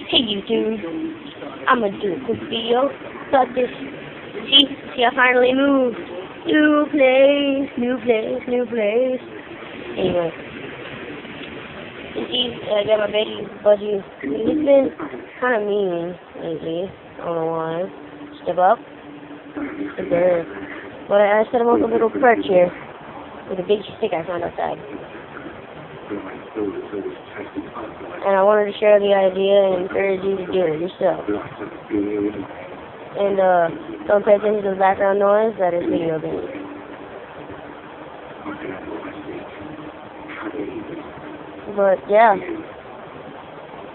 Hey YouTube, I'm gonna do a quick video about this. See, I finally moved. New place. Anyway, see, I got my baby budgie. He's been kind of mean lately. I don't know why. Step up. The bird. But I set him up a little perch here with a big stick I found outside. And I wanted to share the idea and encourage you to do it yourself. And don't pay attention to the background noise, that is video game. But yeah,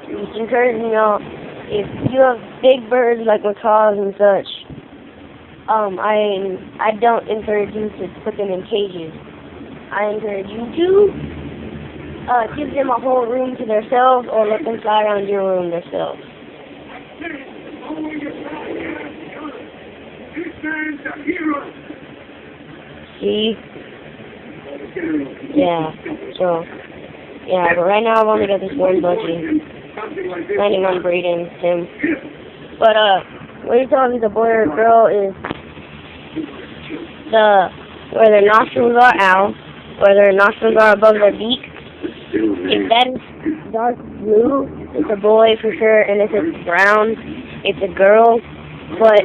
just encourage if you have big birds like macaws and such, I don't encourage you to put them in cages. I encourage you to give them a whole room to themselves, or let them fly around your room themselves. See? Yeah, so, yeah, but right now I've only got this one budgie. Planning on breeding him. But, what you tell me the boy or girl is where their nostrils are out, where their nostrils are above their beak. If that is dark blue, it's a boy for sure, and if it's brown, it's a girl. But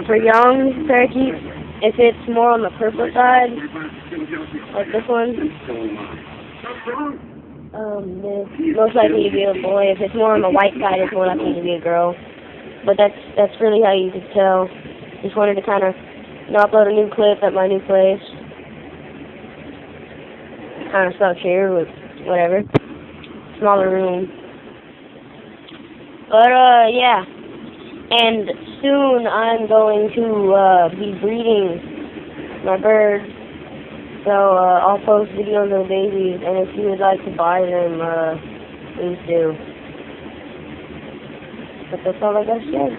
for young parakeets, if it's more on the purple side, like this one, it's most likely to be a boy. If it's more on the white side, it's more likely to be a girl. But that's really how you can tell. Just wanted to kind of upload a new clip at my new place. Kind of stuck here with whatever, smaller room. But yeah, and soon I'm going to be breeding my birds, so I'll post videos of the babies, and if you would like to buy them, please do. But that's all I got to say.